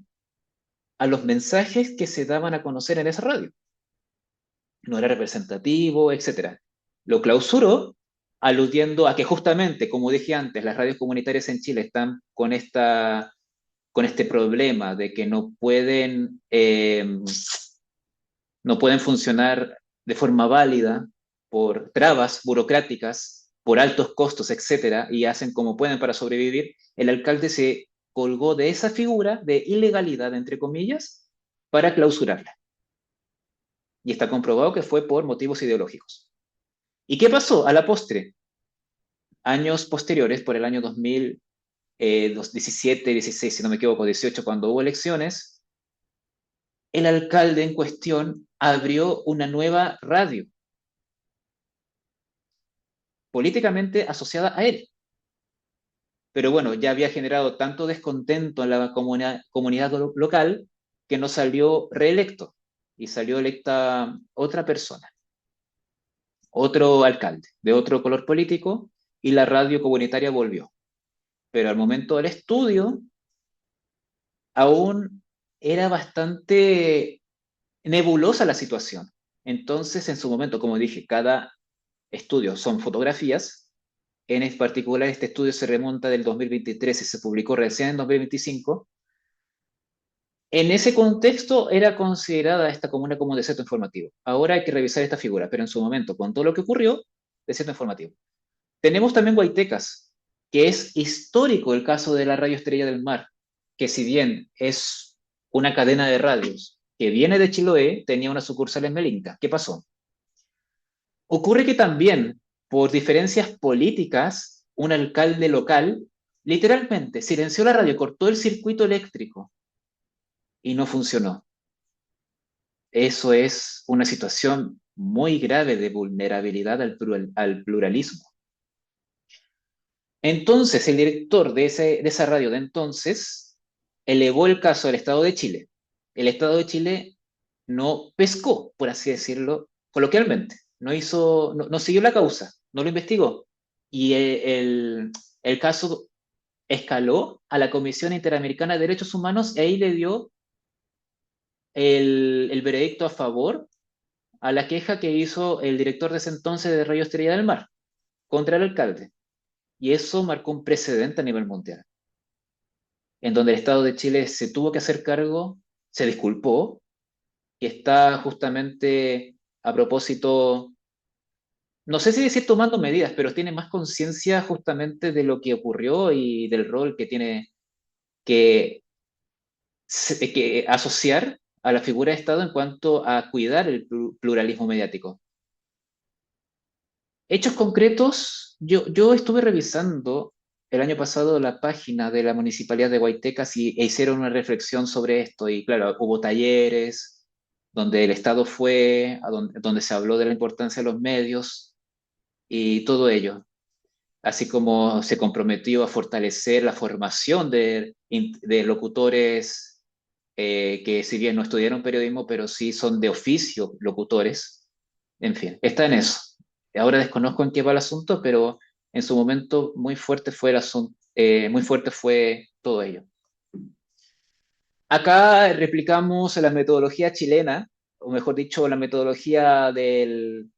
a los mensajes que se daban a conocer en esa radio. No era representativo, etcétera. Lo clausuró aludiendo a que justamente, como dije antes, las radios comunitarias en Chile están con este problema de que no pueden funcionar de forma válida por trabas burocráticas, por altos costos, etcétera, y hacen como pueden para sobrevivir. El alcalde se colgó de esa figura de ilegalidad, entre comillas, para clausurarla. Y está comprobado que fue por motivos ideológicos. ¿Y qué pasó a la postre? Años posteriores, por el año 2017, 16, si no me equivoco, 18, cuando hubo elecciones, el alcalde en cuestión abrió una nueva radio políticamente asociada a él. Pero bueno, ya había generado tanto descontento en la comunidad local que no salió reelecto y salió electa otra persona, otro alcalde de otro color político, y la radio comunitaria volvió. Pero al momento del estudio aún era bastante nebulosa la situación. Entonces, en su momento, como dije, cada estudio son fotografías. En particular, este estudio se remonta del 2023 y se publicó recién en 2025. En ese contexto era considerada esta comuna como un desierto informativo. Ahora hay que revisar esta figura, pero en su momento, con todo lo que ocurrió, desierto informativo. Tenemos también Guaitecas, que es histórico el caso de la Radio Estrella del Mar, que si bien es una cadena de radios que viene de Chiloé, tenía una sucursal en Melinca. ¿Qué pasó? Ocurre que también, por diferencias políticas, un alcalde local literalmente silenció la radio, cortó el circuito eléctrico y no funcionó. Eso es una situación muy grave de vulnerabilidad al pluralismo. Entonces, el director de esa radio de entonces elevó el caso al Estado de Chile. El Estado de Chile no pescó, por así decirlo, coloquialmente. No siguió la causa, no lo investigó. Y el caso escaló a la Comisión Interamericana de Derechos Humanos y ahí le dio el veredicto a favor a la queja que hizo el director de ese entonces de Radio Estrella del Mar contra el alcalde. Y eso marcó un precedente a nivel mundial, en donde el Estado de Chile se tuvo que hacer cargo, se disculpó, y está justamente a propósito, no sé si decir tomando medidas, pero tiene más conciencia justamente de lo que ocurrió y del rol que tiene que, que asociar a la figura de Estado en cuanto a cuidar el pluralismo mediático. Hechos concretos, yo estuve revisando el año pasado la página de la Municipalidad de Guaitecas e hicieron una reflexión sobre esto y claro, hubo talleres donde el Estado fue, donde se habló de la importancia de los medios y todo ello, así como se comprometió a fortalecer la formación de locutores que si bien no estudiaron periodismo, pero sí son de oficio locutores, en fin, está en eso. Ahora desconozco en qué va el asunto, pero en su momento muy fuerte fue el asunto, muy fuerte fue todo ello. Acá replicamos la metodología chilena, o mejor dicho, la metodología del,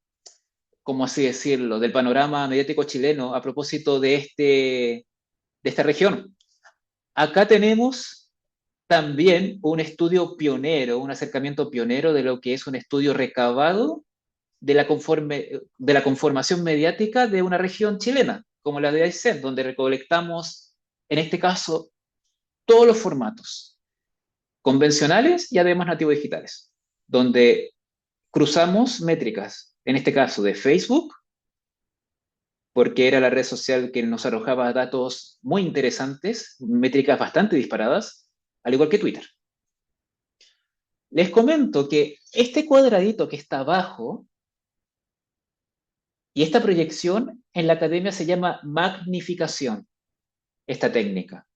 ¿cómo así decirlo?, del panorama mediático chileno a propósito de esta región. Acá tenemos también un estudio pionero, un acercamiento pionero de lo que es un estudio recabado de la conformación mediática de una región chilena, como la de Aysén, donde recolectamos, en este caso, todos los formatos, convencionales y además nativos digitales, donde cruzamos métricas, en este caso de Facebook, porque era la red social que nos arrojaba datos muy interesantes, métricas bastante disparadas, al igual que Twitter. Les comento que este cuadradito que está abajo y esta proyección en la academia se llama magnificación, esta técnica,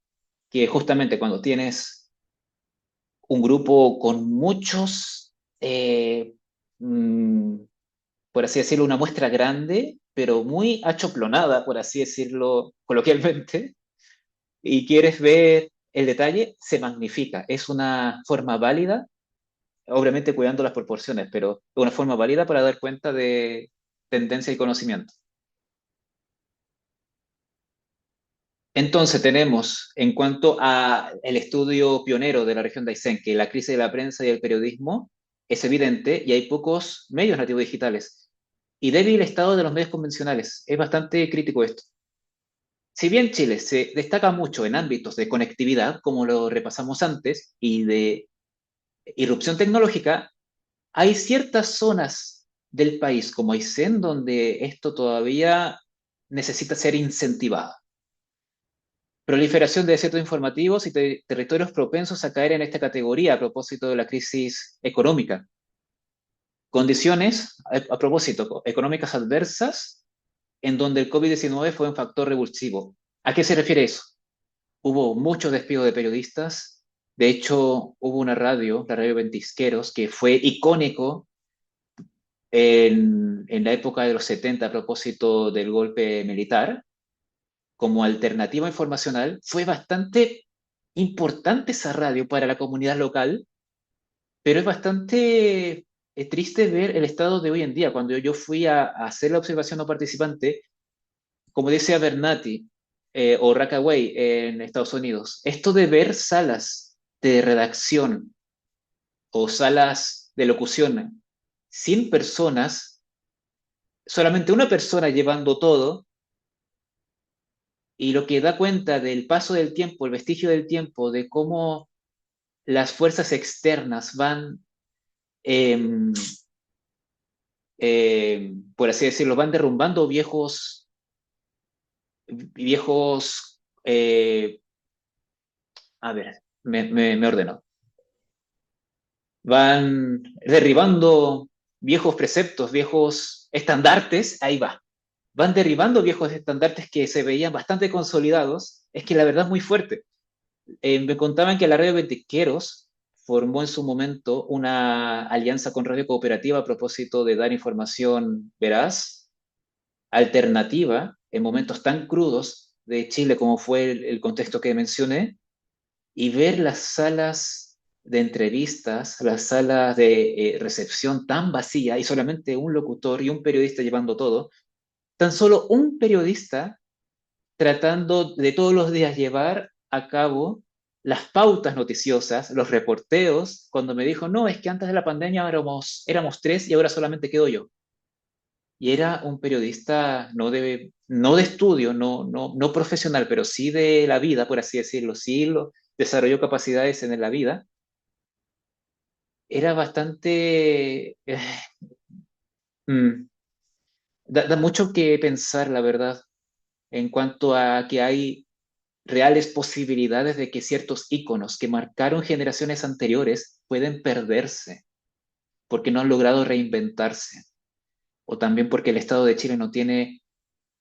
que justamente cuando tienes un grupo con muchos, mm, por así decirlo, una muestra grande, pero muy achoplonada, por así decirlo coloquialmente, y quieres ver el detalle, se magnifica. Es una forma válida, obviamente cuidando las proporciones, pero es una forma válida para dar cuenta de tendencia y conocimiento. Entonces tenemos, en cuanto a el estudio pionero de la región de Aysén, que la crisis de la prensa y el periodismo es evidente y hay pocos medios nativos digitales. Y débil estado de los medios convencionales. Es bastante crítico esto. Si bien Chile se destaca mucho en ámbitos de conectividad, como lo repasamos antes, y de irrupción tecnológica, hay ciertas zonas del país, como Aysén, donde esto todavía necesita ser incentivado. Proliferación de desiertos informativos y territorios propensos a caer en esta categoría a propósito de la crisis económica. Condiciones, a propósito, económicas adversas, en donde el COVID-19 fue un factor revulsivo. ¿A qué se refiere eso? Hubo mucho despido de periodistas. De hecho, hubo una radio, la radio Ventisqueros, que fue icónico en la época de los 70 a propósito del golpe militar, como alternativa informacional. Fue bastante importante esa radio para la comunidad local, pero es bastante triste ver el estado de hoy en día. Cuando yo fui a hacer la observación no participante, como decía Bernati o Rockaway en Estados Unidos, esto de ver salas de redacción o salas de locución sin personas, solamente una persona llevando todo, y lo que da cuenta del paso del tiempo, el vestigio del tiempo, de cómo las fuerzas externas van, eh, por así decirlo, van derrumbando viejos, a ver, me ordeno, van derribando viejos preceptos, viejos estandartes, ahí va, van derribando viejos estandartes que se veían bastante consolidados, es que la verdad es muy fuerte. Me contaban que la Radio Ventisqueros formó en su momento una alianza con Radio Cooperativa a propósito de dar información veraz, alternativa, en momentos tan crudos de Chile como fue el contexto que mencioné, y ver las salas de entrevistas, las salas de recepción tan vacías y solamente un locutor y un periodista llevando todo, tan solo un periodista tratando de todos los días llevar a cabo las pautas noticiosas, los reporteos, cuando me dijo, no, es que antes de la pandemia éramos tres y ahora solamente quedo yo. Y era un periodista no de estudio, no profesional, pero sí de la vida, por así decirlo, sí desarrolló capacidades en la vida. Era bastante... mm, da mucho que pensar, la verdad, en cuanto a que hay reales posibilidades de que ciertos íconos que marcaron generaciones anteriores pueden perderse porque no han logrado reinventarse, o también porque el Estado de Chile no tiene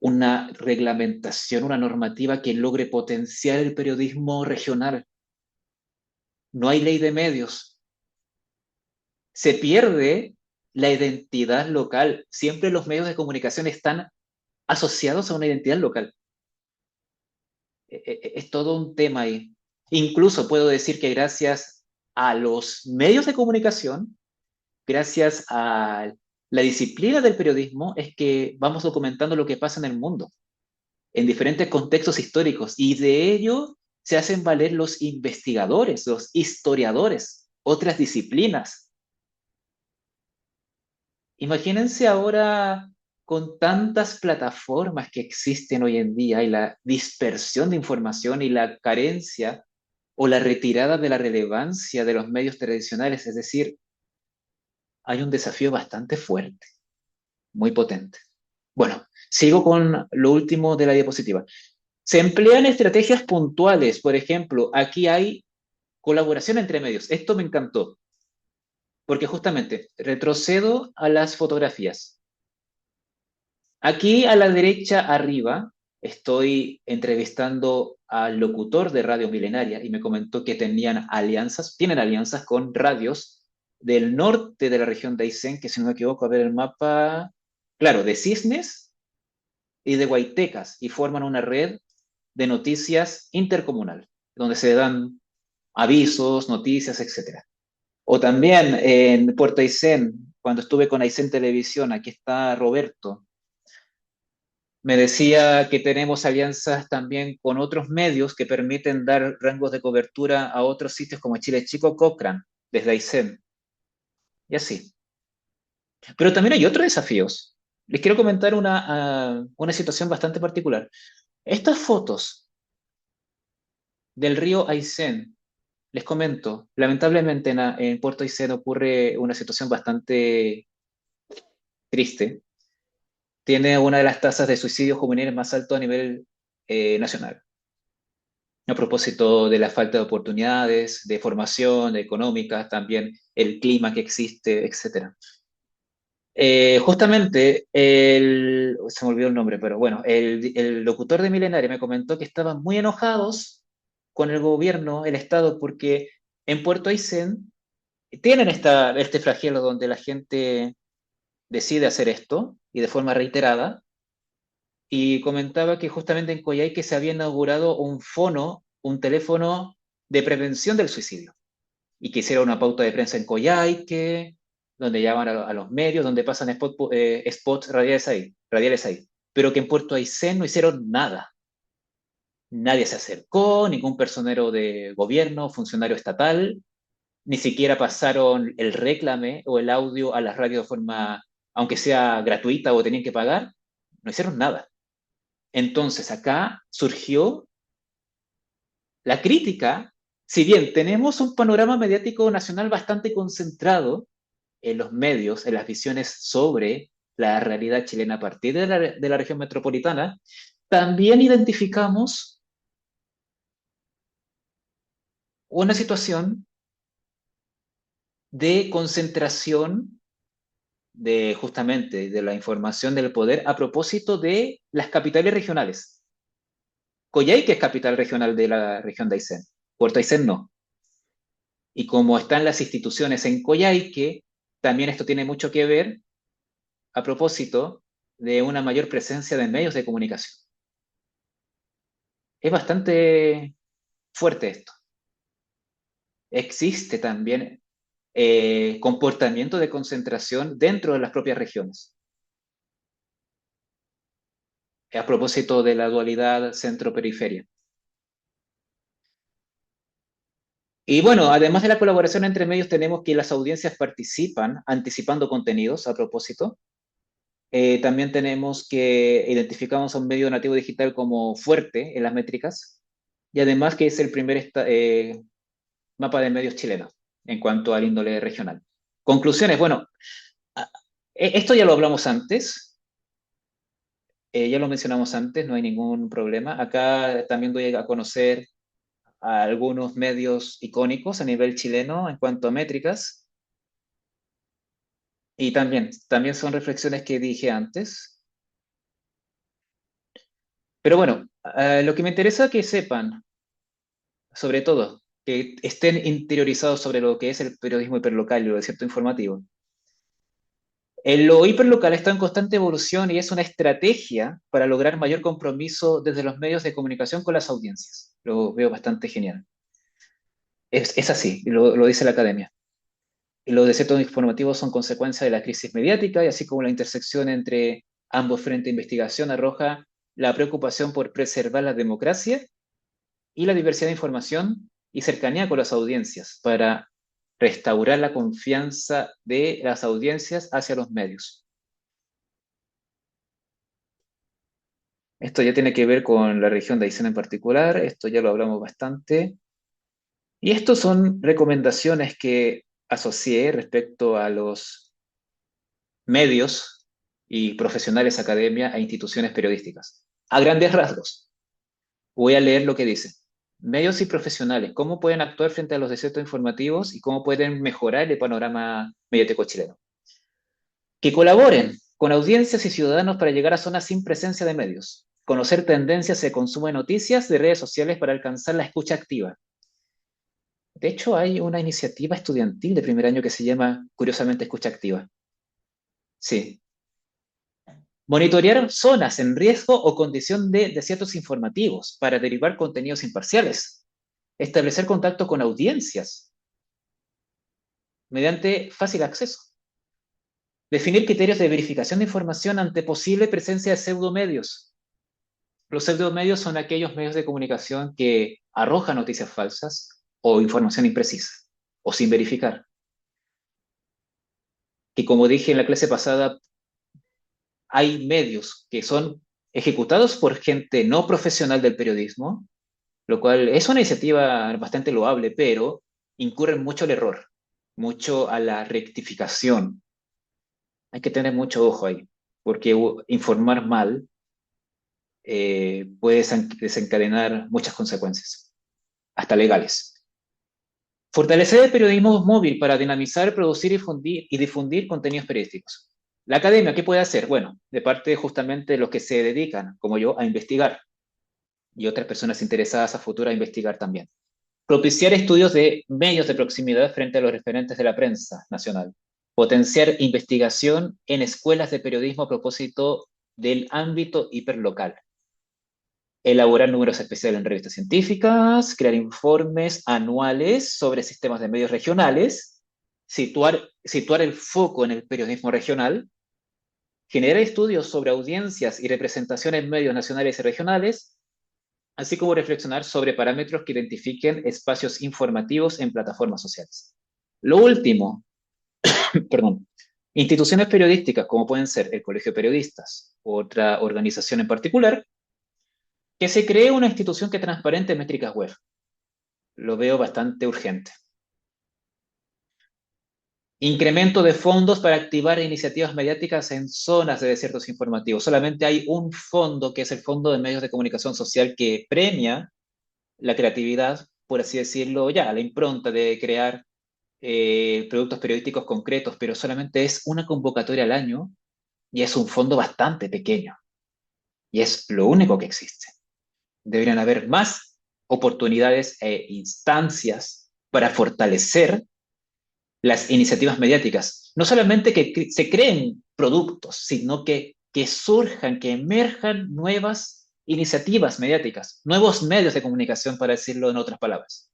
una reglamentación, una normativa que logre potenciar el periodismo regional. No hay ley de medios. Se pierde la identidad local. Siempre los medios de comunicación están asociados a una identidad local. Es todo un tema ahí. Incluso puedo decir que gracias a los medios de comunicación, gracias a la disciplina del periodismo, es que vamos documentando lo que pasa en el mundo, en diferentes contextos históricos. Y de ello se hacen valer los investigadores, los historiadores, otras disciplinas. Imagínense ahora con tantas plataformas que existen hoy en día y la dispersión de información y la carencia o la retirada de la relevancia de los medios tradicionales. Es decir, hay un desafío bastante fuerte, muy potente. Bueno, sigo con lo último de la diapositiva. Se emplean estrategias puntuales. Por ejemplo, aquí hay colaboración entre medios. Esto me encantó, porque justamente retrocedo a las fotografías. Aquí a la derecha arriba estoy entrevistando al locutor de Radio Milenaria y me comentó que tienen alianzas con radios del norte de la región de Aysén, que si no me equivoco, a ver el mapa, claro, de Cisnes y de Guaitecas, y forman una red de noticias intercomunal, donde se dan avisos, noticias, etcétera. O también en Puerto Aysén, cuando estuve con Aysén Televisión, aquí está Roberto, me decía que tenemos alianzas también con otros medios que permiten dar rangos de cobertura a otros sitios como Chile Chico, Cochrane, desde Aysén, y así. Pero también hay otros desafíos. Les quiero comentar una situación bastante particular. Estas fotos del río Aysén, les comento, lamentablemente en Puerto Aysén ocurre una situación bastante triste. Tiene una de las tasas de suicidio juvenil más alto a nivel nacional. A propósito de la falta de oportunidades, de formación económica, también el clima que existe, etcétera. Justamente, se me olvidó el nombre, pero bueno, el locutor de Milenaria me comentó que estaban muy enojados con el gobierno, el Estado, porque en Puerto Aysén tienen este flagelo donde la gente decide hacer esto y de forma reiterada, y comentaba que justamente en Coyhaique se había inaugurado un fono, un teléfono de prevención del suicidio, y que hiciera una pauta de prensa en Coyhaique, donde llaman a los medios, donde pasan spots radiales ahí, pero que en Puerto Aysén no hicieron nada. Nadie se acercó, ningún personero de gobierno, funcionario estatal, ni siquiera pasaron el réclame o el audio a las radios de forma, aunque sea gratuita o tenían que pagar, no hicieron nada. Entonces acá surgió la crítica, si bien tenemos un panorama mediático nacional bastante concentrado en los medios, en las visiones sobre la realidad chilena a partir de la región metropolitana, también identificamos una situación de concentración de justamente de la información del poder a propósito de las capitales regionales. Coyhaique es capital regional de la región de Aysén, Puerto Aysén no. Y como están las instituciones en Coyhaique, también esto tiene mucho que ver a propósito de una mayor presencia de medios de comunicación. Es bastante fuerte esto. Existe también comportamiento de concentración dentro de las propias regiones. A propósito de la dualidad centro-periferia. Y bueno, además de la colaboración entre medios, tenemos que las audiencias participan anticipando contenidos a propósito. También tenemos que identificamos a un medio nativo digital como fuerte en las métricas y además que es el primer mapa de medios chileno en cuanto al índole regional. Conclusiones, bueno, esto ya lo hablamos antes, ya lo mencionamos antes, no hay ningún problema. Acá también doy a conocer a algunos medios icónicos a nivel chileno en cuanto a métricas y también son reflexiones que dije antes. Pero bueno, lo que me interesa que sepan, sobre todo, que estén interiorizados sobre lo que es el periodismo hiperlocal y lo desierto informativo. Lo hiperlocal está en constante evolución y es una estrategia para lograr mayor compromiso desde los medios de comunicación con las audiencias. Lo veo bastante genial. Es así, lo dice la academia. Y los desiertos informativos son consecuencia de la crisis mediática y así como la intersección entre ambos frentes de investigación arroja la preocupación por preservar la democracia y la diversidad de información y cercanía con las audiencias para restaurar la confianza de las audiencias hacia los medios. Esto ya tiene que ver con la región de Aysén en particular, esto ya lo hablamos bastante. Y estos son recomendaciones que asocié respecto a los medios y profesionales academia e instituciones periodísticas. A grandes rasgos, voy a leer lo que dice. Medios y profesionales, ¿cómo pueden actuar frente a los desiertos informativos y cómo pueden mejorar el panorama mediático chileno? Que colaboren con audiencias y ciudadanos para llegar a zonas sin presencia de medios. Conocer tendencias de consumo de noticias de redes sociales para alcanzar la escucha activa. De hecho, hay una iniciativa estudiantil de primer año que se llama, curiosamente, Escucha Activa. Sí. Monitorear zonas en riesgo o condición de desiertos informativos para derivar contenidos imparciales. Establecer contacto con audiencias mediante fácil acceso. Definir criterios de verificación de información ante posible presencia de pseudomedios. Los pseudomedios son aquellos medios de comunicación que arrojan noticias falsas o información imprecisa o sin verificar. Que como dije en la clase pasada, hay medios que son ejecutados por gente no profesional del periodismo, lo cual es una iniciativa bastante loable, pero incurren mucho al error, mucho a la rectificación. Hay que tener mucho ojo ahí, porque informar mal puede desencadenar muchas consecuencias, hasta legales. Fortalecer el periodismo móvil para dinamizar, producir y difundir contenidos periodísticos. La academia, ¿qué puede hacer? Bueno, de parte justamente de los que se dedican, como yo, a investigar y otras personas interesadas a futuro a investigar también. Propiciar estudios de medios de proximidad frente a los referentes de la prensa nacional. Potenciar investigación en escuelas de periodismo a propósito del ámbito hiperlocal. Elaborar números especiales en revistas científicas, crear informes anuales sobre sistemas de medios regionales, situar el foco en el periodismo regional, generar estudios sobre audiencias y representación en medios nacionales y regionales, así como reflexionar sobre parámetros que identifiquen espacios informativos en plataformas sociales. Lo último, perdón, instituciones periodísticas como pueden ser el Colegio de Periodistas u otra organización en particular, que se cree una institución que transparente métricas web. Lo veo bastante urgente. Incremento de fondos para activar iniciativas mediáticas en zonas de desiertos informativos. Solamente hay un fondo, que es el Fondo de Medios de Comunicación Social, que premia la creatividad, por así decirlo, ya, la impronta de crear productos periodísticos concretos, pero solamente es una convocatoria al año y es un fondo bastante pequeño. Y es lo único que existe. Deberían haber más oportunidades e instancias para fortalecer las iniciativas mediáticas. No solamente que se creen productos, sino que surjan, que emerjan nuevas iniciativas mediáticas, nuevos medios de comunicación, para decirlo en otras palabras.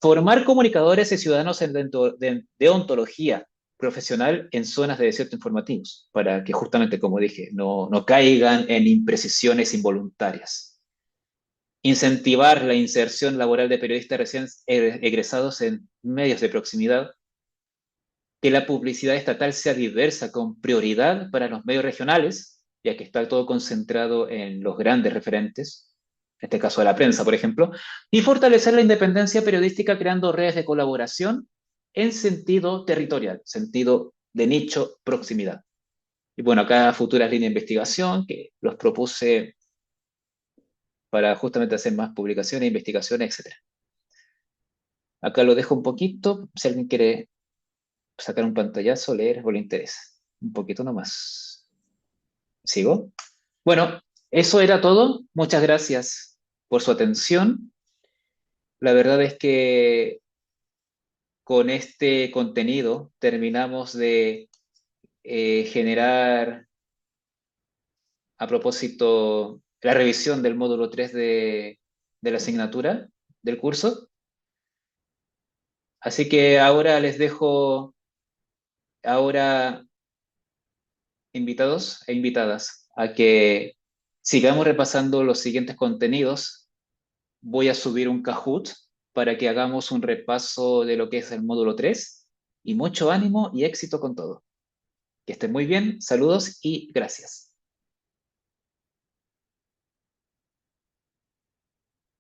Formar comunicadores y ciudadanos en de ontología profesional en zonas de desierto informativos, para que justamente, como dije, no caigan en imprecisiones involuntarias. Incentivar la inserción laboral de periodistas recién egresados en medios de proximidad, que la publicidad estatal sea diversa con prioridad para los medios regionales, ya que está todo concentrado en los grandes referentes, en este caso de la prensa, por ejemplo, y fortalecer la independencia periodística creando redes de colaboración en sentido territorial, sentido de nicho, proximidad. Y bueno, acá futuras líneas de investigación que los propuse para justamente hacer más publicaciones, investigaciones, etcétera. Acá lo dejo un poquito, si alguien quiere sacar un pantallazo, leer o le interesa. Un poquito nomás. ¿Sigo? Bueno, eso era todo. Muchas gracias por su atención. La verdad es que con este contenido terminamos de generar, a propósito, la revisión del módulo 3 de la asignatura del curso. Así que ahora les dejo, ahora invitados e invitadas a que sigamos repasando los siguientes contenidos voy a subir un Kahoot para que hagamos un repaso de lo que es el módulo 3 y mucho ánimo y éxito con todo. Que estén muy bien, saludos y gracias.